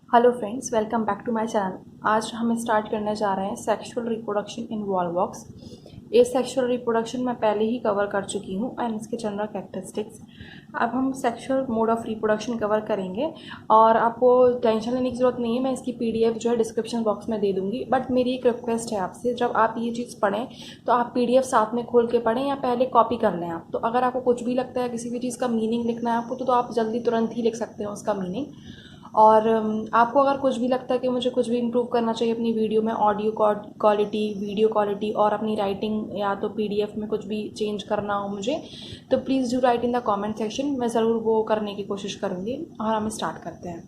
Hello friends, welcome back to my channel. आज हम start करने जा रहे हैं सेक्सुअल रिप्रोडक्शन इन वॉलवॉक्स। ये सेक्सुअल रिप्रोडक्शन मैं पहले ही कवर कर चुकी हूँ एंड इसके जनरल कैरेक्टरिस्टिक्स। अब हम sexual mode of reproduction cover करेंगे और आपको टेंशन लेने की ज़रूरत नहीं है। मैं इसकी पीडीएफ जो है डिस्क्रिप्शन बॉक्स में दे दूँगी। बट मेरी एक रिक्वेस्ट है आपसे, जब आप ये चीज़ पढ़ें तो आप पीडीएफ साथ में खोल के पढ़ें या पहले कॉपी कर लें आप। तो अगर आपको कुछ भी लगता है किसी भी चीज़ का मीनिंग लिखना है आपको, तो आप जल्दी तुरंत ही लिख सकते हो उसका मीनिंग। और आपको अगर कुछ भी लगता है कि मुझे कुछ भी इम्प्रूव करना चाहिए अपनी वीडियो में, ऑडियो क्वालिटी, वीडियो क्वालिटी और अपनी राइटिंग या तो पीडीएफ में कुछ भी चेंज करना हो मुझे, तो please do right in the comment section. मैं ज़रूर वो करने की कोशिश करूँगी। और हम स्टार्ट करते हैं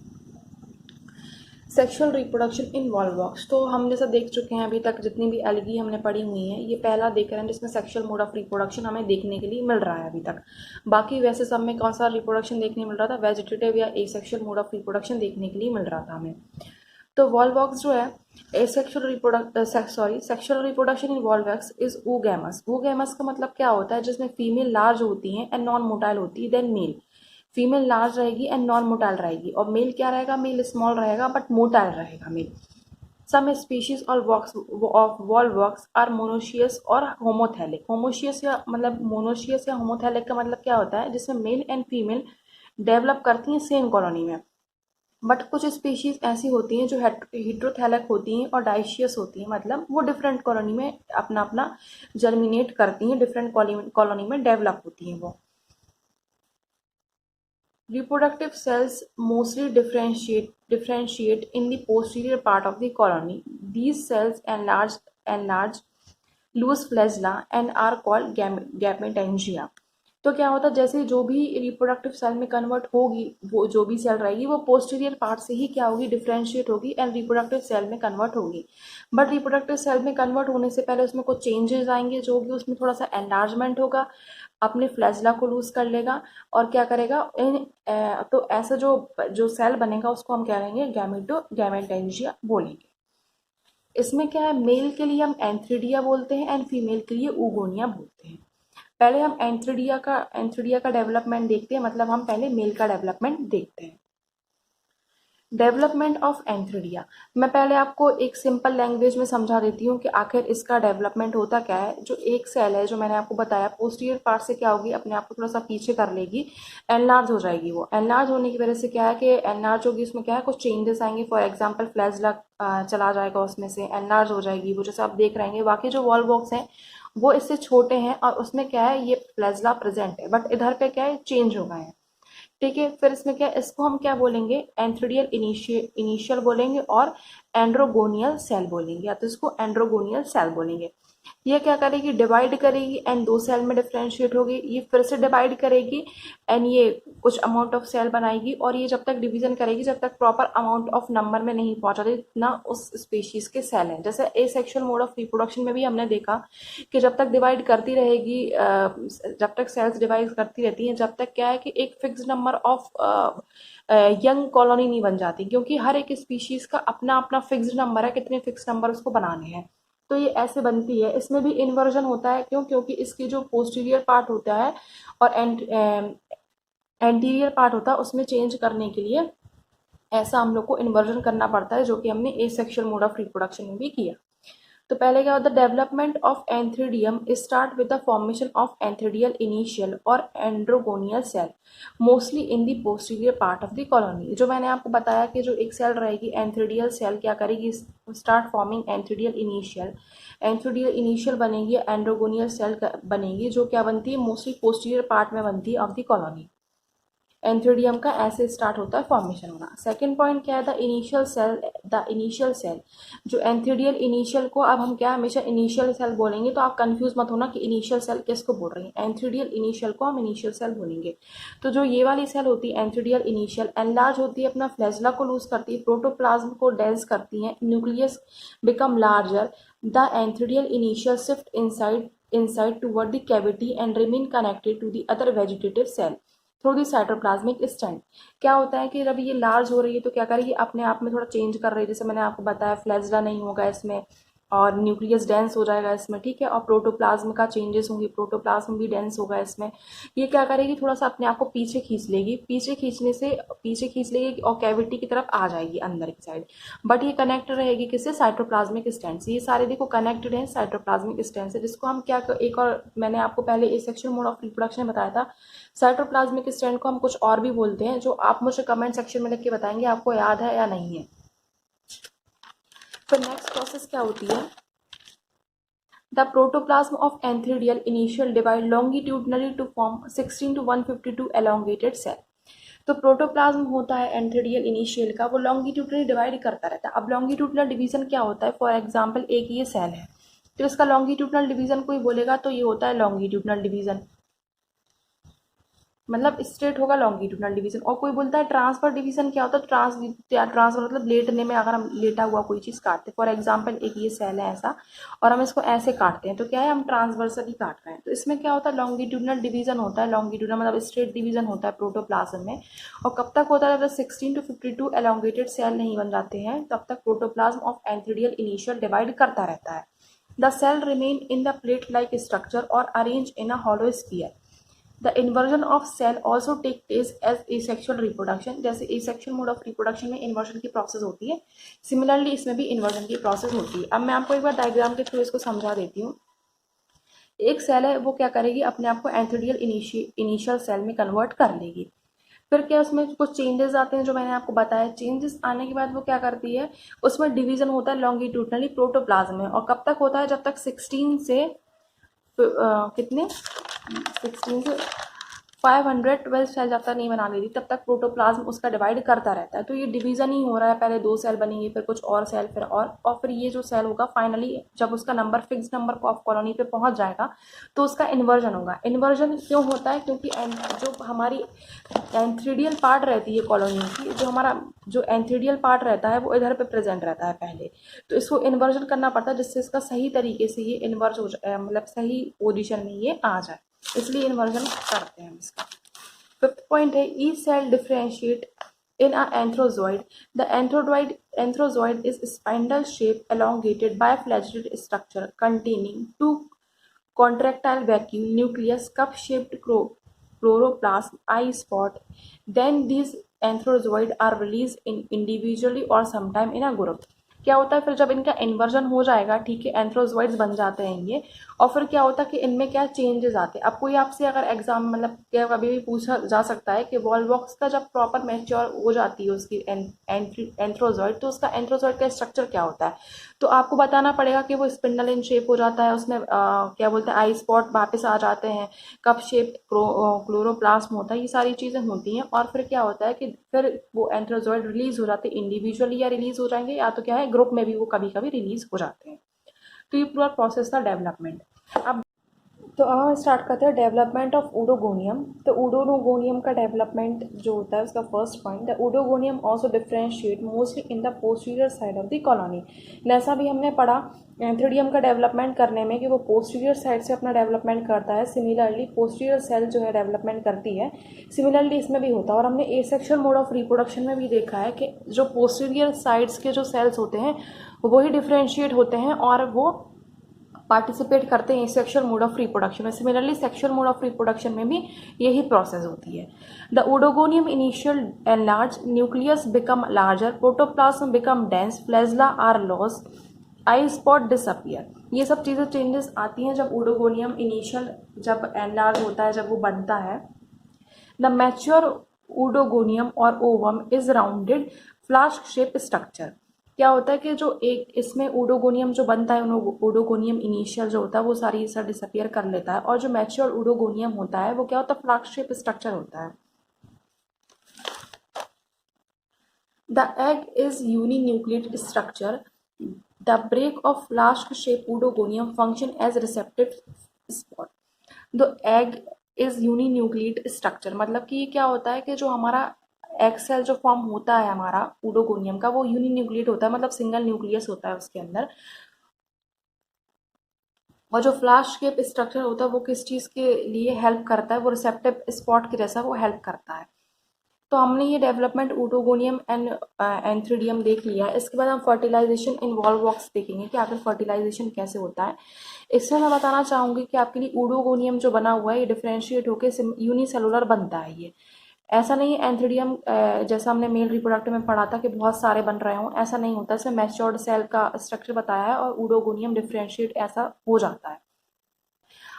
सेक्सुअल रिप्रोडक्शन इन वॉलवॉक्स। तो हम जैसा देख चुके हैं अभी तक, जितनी भी एलगी हमने पढ़ी हुई हैं, ये पहला देख रहे हैं जिसमें सेक्सुअल मोड ऑफ रिप्रोडक्शन हमें देखने के लिए मिल रहा है अभी तक। बाकी वैसे सब में कौन सा रिप्रोडक्शन देखने मिल रहा था, वेजिटेटिव या एसेक्सुअल मोड ऑफ रिप्रोडक्शन देखने के लिए मिल रहा था हमें। तो वॉलवॉक्स जो है, sexual reproduction in Volvox is oogamous। oogamous का मतलब क्या होता है, जिसमें फीमेल लार्ज होती हैं एंड नॉन मोटाइल होती है देन मेल। फीमेल लार्ज रहेगी एंड नॉन मोटाइल रहेगी, और मेल क्या रहेगा, मेल स्मॉल रहेगा बट मोटाइल रहेगा मेल। सम स्पीशीज और ऑफ वॉलवॉक्स आर मोनोशियस और होमोथैलिक। होमोशियस या मतलब मोनोशियस या होमोथैलिक का मतलब क्या होता है, जिसमें मेल एंड फीमेल डेवलप करती हैं सेम कॉलोनी में। बट कुछ स्पीशीज ऐसी होती हैं जो हिट्रोथैलिक होती हैं और डाइशियस होती हैं, मतलब वो डिफरेंट कॉलोनी में अपना अपना जर्मिनेट करती हैं, डिफरेंट कॉलोनी में डेवलप होती हैं वो। Reproductive cells mostly differentiate in the posterior part of the colony. These cells enlarge loose flagella and are called gametangia। तो क्या होता है, जैसे जो भी रिप्रोडक्टिव सेल में कन्वर्ट होगी, वो जो भी सेल रहेगी वो पोस्टीरियर पार्ट से ही क्या होगी, डिफरेंशिएट होगी एंड रिप्रोडक्टिव सेल में कन्वर्ट होगी। बट रिप्रोडक्टिव सेल में कन्वर्ट होने से पहले उसमें कुछ चेंजेस आएंगे, जो कि उसमें थोड़ा सा एनलार्जमेंट होगा, अपने फ्लैजला को लूज कर लेगा और क्या करेगा तो ऐसा जो जो सेल बनेगा उसको हम क्या कहेंगे, गैमेटेंजिया बोलेंगे। इसमें क्या है, मेल के लिए हम एंथ्रिडिया बोलते हैं एंड फीमेल के लिए ऊगोनिया बोलते हैं। पहले हम एंथ्रिडिया का डेवलपमेंट देखते हैं, मतलब हम पहले मेल का डेवलपमेंट देखते हैं। डेवलपमेंट ऑफ एंथ्रिडिया, मैं पहले आपको एक सिंपल लैंग्वेज में समझा देती हूँ कि आखिर इसका डेवलपमेंट होता क्या है। जो एक सेल है, जो मैंने आपको बताया, पोस्टीरियर पार्ट से क्या होगी, अपने आप को थोड़ा सा पीछे कर लेगी, एनलार्ज हो जाएगी। वो एनलार्ज होने की वजह से क्या है कि एनलार्ज होगी, उसमें क्या है, कुछ चेंजेस आएंगे। फॉर एग्जाम्पल फ्लैजला चला जाएगा, उसमें से एनलार्ज हो जाएगी वो, जैसे आप देख रहे हैं। बाकी जो वॉल बॉक्स हैं वो इससे छोटे हैं और उसमें क्या है, ये फ्लैजला प्रेजेंट है, बट इधर पे क्या है, चेंज हो गए हैं। ठीक है, फिर इसमें क्या, इसको हम क्या बोलेंगे, एंथ्रिडियल इनिशियल बोलेंगे और एंड्रोगोनियल सेल बोलेंगे, या तो इसको एंड्रोगोनियल सेल बोलेंगे। ये क्या करेगी, डिवाइड करेगी एंड दो सेल में डिफ्रेंशिएट होगी। ये फिर से डिवाइड करेगी एंड ये कुछ अमाउंट ऑफ सेल बनाएगी, और ये जब तक डिवीजन करेगी, जब तक प्रॉपर अमाउंट ऑफ नंबर में नहीं पहुंचाती जितना उस स्पीशीज के सेल हैं। जैसे एसेक्सुअल मोड ऑफ रिप्रोडक्शन में भी हमने देखा कि जब तक डिवाइड करती रहेगी, जब तक सेल्स डिवाइड करती रहती हैं, जब तक क्या है कि एक fix number of young colony नहीं बन जाती, क्योंकि हर एक स्पीशीज का अपना अपना फिक्स्ड नंबर है, कितने फिक्स नंबर उसको बनाने हैं। तो ये ऐसे बनती है। इसमें भी इन्वर्जन होता है, क्यों, क्योंकि इसकी जो पोस्टीरियर पार्ट होता है और एंटीरियर पार्ट होता है, उसमें चेंज करने के लिए ऐसा हम लोग को इन्वर्जन करना पड़ता है, जो कि हमने एसेक्सुअल मोड ऑफ रिप्रोडक्शन में भी किया। तो पहले क्या होता है, development of antheridium start with the formation of antheridial initial और androgonial cell mostly in the posterior part of the colony. जो मैंने आपको बताया कि जो एक सेल रहेगी एंथ्रिडियल सेल, क्या करेगी, स्टार्ट फॉर्मिंग एंथ्रिडियल इनिशियल। एंथ्रिडियल इनिशियल बनेगी, एंड्रोगोनियल सेल बनेगी, जो क्या बनती है, मोस्टली पोस्टीरियर पार्ट में बनती है ऑफ द कॉलोनी। एंथ्रिडियम का ऐसे स्टार्ट होता है फॉर्मेशन होना। सेकेंड पॉइंट क्या है, द इनिशियल सेल। जो एंथ्रिडियल इनिशियल को अब हम क्या हमेशा इनिशियल सेल बोलेंगे, तो आप कंफ्यूज मत होना कि इनिशियल सेल किसको बोल रहे हैं। एंथ्रिडियल इनिशियल को हम इनिशियल सेल बोलेंगे। तो जो ये वाली सेल होती है एंथ्रिडियल इनिशियल, एनलार्ज होती है, अपना फ्लैजला को लूज करती है, प्रोटोप्लाज्म को डेंस करती है, nucleus become larger. The antheridial initial shift inside toward the cavity and remain connected to the other vegetative cell through the cytoplasmic strand. क्या होता है कि जब ये लार्ज हो रही है तो क्या करेगी, अपने आप में थोड़ा चेंज कर रही है। जैसे मैंने आपको बताया, फ्लैजला नहीं होगा इसमें, और न्यूक्लियस डेंस हो जाएगा इसमें, ठीक है, और प्रोटोप्लाज्म का चेंजेस होंगे, प्रोटोप्लाज्म भी डेंस होगा इसमें। ये क्या करेगी, थोड़ा सा अपने आप को पीछे खींच लेगी, पीछे खींचने से पीछे खींच लेगी और कैविटी की तरफ आ जाएगी अंदर की साइड। बट ये कनेक्ट रहेगी किससे, साइटोप्लाज्मिक स्टेंट से। ये सारे देखो कनेक्टेड हैं साइटोप्लाज्मिक स्टेंट से, जिसको हम क्या, एक और मैंने आपको पहले एसेक्सुअल मोड ऑफ रिप्रोडक्शन में बताया था। साइटोप्लाज्मिक स्टेंट को हम कुछ और भी बोलते हैं, जो आप मुझे कमेंट सेक्शन में लिख के बताएंगे आपको याद है या नहीं है। फिर नेक्स्ट प्रोसेस क्या होती है, the protoplasm of antheridial initial divide longitudinally to form 16 to 152 elongated cell. तो प्रोटोप्लाज्म होता है एंथ्रीडियल इनिशियल का, वो लॉन्गिट्यूडनली डिवाइड करता रहता है। अब लॉन्गिट्यूडनल डिवीजन क्या होता है, फॉर एग्जांपल एक ये सेल है, तो इसका लॉन्गिट्यूडनल डिवीजन कोई बोलेगा तो ये होता है लॉन्गिट्यूडनल डिवीजन, मतलब स्ट्रेट होगा लॉन्गिट्यूडनल डिवीजन। और कोई बोलता है ट्रांसफर डिवीजन क्या होता है, ट्रांसफर मतलब लेटने में, अगर हम लेटा हुआ कोई चीज़ काटते हैं, फॉर एग्जांपल एक ये सेल है ऐसा और हम इसको ऐसे काटते हैं, तो क्या है, हम ट्रांसवर्सली काट रहे हैं। तो इसमें क्या होता है, लॉन्गिट्यूडनल डिवीजन होता है, लॉन्गिट्यूडनल मतलब स्ट्रेट डिवीजन होता है प्रोटोप्लाज्म में। और कब तक होता है, जब 16 to 52 एलोंगेटेड सेल नहीं बन जाते हैं तब तक protoplasm of antheridial initial divide करता रहता है। The cell remain in the plate like structure और arrange in a hollow sphere। The inversion of cell also take place as asexual reproduction। जैसे asexual mode of reproduction में inversion की process होती है, similarly इसमें भी inversion की process होती है। अब मैं आपको एक बार डायग्राम के थ्रू इसको समझा देती हूँ। एक सेल है, वो क्या करेगी, अपने आप को एंथ्रीडियल इनिशियल सेल में कन्वर्ट कर लेगी। फिर क्या उसमें कुछ चेंजेस आते हैं, जो मैंने आपको बताया। चेंजेस आने के बाद वो क्या करती है, उसमें डिवीजन होता है लॉन्गिट्यूडनली प्रोटोप्लाज्म में। और कब तक होता है, जब तक 16 से कितने 16 से 512 सेल जब तक नहीं बना लेती तब तक प्रोटोप्लाज्म उसका डिवाइड करता रहता है। तो ये डिवीजन ही हो रहा है, पहले 2 सेल बनेंगे, फिर कुछ और सेल, फिर और फिर ये जो सेल होगा फाइनली जब उसका number fix number of colony पे पहुंच जाएगा तो उसका इन्वर्जन होगा। इन्वर्जन क्यों होता है, क्योंकि जो हमारी एंथ्रीडियल पार्ट रहती है कॉलोनी की, जो हमारा जो एंथ्रीडियल पार्ट रहता है वो इधर पे प्रेजेंट रहता है पहले, तो इसको इन्वर्जन करना पड़ता है जिससे इसका सही तरीके से ये इन्वर्ज हो जाए, मतलब सही पोजिशन में ये आ जाए, इसलिए इन्वर्जन करते हैं हम इसका। फिफ्थ पॉइंट है, each cell differentiate in a anthrozoid। The anthrozoid is spindle shaped elongated biflagellated structure containing two contractile vacuole nucleus, cup shaped chloroplast, eye spot। Then these anthrozoid are released in individually or sometime in a group। क्या होता है, फिर जब इनका inversion हो जाएगा, ठीक है, एंथ्रोजॉइड्स बन जाते हैं ये, और फिर क्या होता है कि इनमें क्या चेंजेस आते हैं। अब कोई आपसे अगर एग्जाम मतलब क्या कभी भी पूछा जा सकता है कि वॉल बॉक्स का जब प्रॉपर मैच्योर हो जाती है उसकी एंथ्रोजॉइड, तो उसका एंथ्रोजॉइड का स्ट्रक्चर क्या होता है, तो आपको बताना पड़ेगा कि वो स्पिंडल इन शेप हो जाता है, उसमें क्या बोलते हैं आई स्पॉट वापस आ जाते हैं, कप शेप क्लोरोप्लास्ट होता है, ये सारी चीज़ें होती हैं। और फिर क्या होता है कि फिर वो एंथ्रोजॉइड रिलीज हो जाते हैं इंडिविजुअली, या रिलीज हो जाएंगे, या तो क्या है ग्रुप में भी वो कभी कभी रिलीज हो जाते हैं। तो ये पूरा प्रोसेस था डेवलपमेंट। अब तो अब हम स्टार्ट करते हैं डेवलपमेंट ऑफ ओडोगोनियम। तो ओडोगोनियम का डेवलपमेंट जो होता है उसका first point, the Oedogonium also differentiate mostly in the posterior side of the colony. जैसा भी हमने पढ़ा एंथ्रीडियम का डेवलपमेंट करने में कि वो पोस्टीरियर साइड से अपना डेवलपमेंट करता है, सिमिलरली पोस्टीरियर सेल जो है डेवलपमेंट करती है, सिमिलरली इसमें भी होता है। और हमने एसेक्सुअल मोड ऑफ रिप्रोडक्शन में भी देखा है कि जो पोस्टीरियर साइड्स के जो सेल्स होते हैं वही डिफरेंशिएट होते हैं और वो पार्टिसिपेट करते हैं सेक्सुअल मोड ऑफ रिप्रोडक्शन में। Similarly sexual mode of reproduction में भी यही प्रोसेस होती है। The oedogonium initial enlarge, nucleus become larger, protoplasm become dense, flagella are lost, eye spot disappear. ये सब चीज़ें चेंजेस आती हैं जब ओडोगोनियम इनिशियल जब एनलार्ज होता है, जब वो बनता है। द मैच्योर ओडोगोनियम और ovum is rounded flask shape structure. क्या होता है कि जो एक इसमें ओडोगोनियम जो बनता है, ओडोगोनियम इनिशियल जो होता है वो सारी सब डिसअपियर कर लेता है, और जो मैच्योर ओडोगोनियम होता है वो क्या होता है, फ्लास्क शेप स्ट्रक्चर होता है। The egg is uninucleate structure. The break of flask shape oogonium function as receptive spot. The egg is uninucleate structure मतलब कि क्या होता है कि जो हमारा एग सेल जो फॉर्म होता है हमारा ओडोगोनियम का, वो यूनिन्यूक्लियेट होता है, मतलब सिंगल न्यूक्लियस होता है उसके अंदर। और जो फ्लास्क शेप स्ट्रक्चर होता है वो किस चीज़ के लिए हेल्प करता है, वो रिसेप्टिव स्पॉट के जैसा वो हेल्प करता है। तो हमने ये डेवलपमेंट ऊडोगोनियम एंड एंथ्रीडियम देख लिया है। इसके बाद हम फर्टिलाइजेशन इन वॉल्वॉक्स देखेंगे कि आखिर फर्टिलाइजेशन कैसे होता है। इसमें मैं बताना चाहूँगी कि आपके लिए ऊडोगोनियम जो बना हुआ है ये डिफरेंशिएट होकर यूनिसेलुलर बनता है। ये ऐसा नहीं है एंथ्रीडियम जैसा हमने मेल रिप्रोडक्ट में पढ़ा था कि बहुत सारे बन रहे हों, ऐसा नहीं होता। इसमें मैच्योर्ड सेल का स्ट्रक्चर बताया है और ऊडोगोनियम डिफरेंशिएट ऐसा हो जाता है।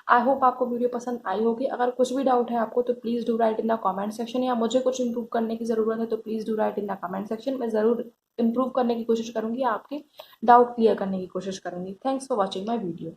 आई होप आपको वीडियो पसंद आई होगी। अगर कुछ भी डाउट है आपको तो please do right in the comment section, या मुझे कुछ इंप्रूव करने की ज़रूरत है तो please do right in the comment section. मैं ज़रूर इंप्रूव करने की कोशिश करूँगी, आपके डाउट क्लियर करने की कोशिश करूँगी। Thanks for watching my video.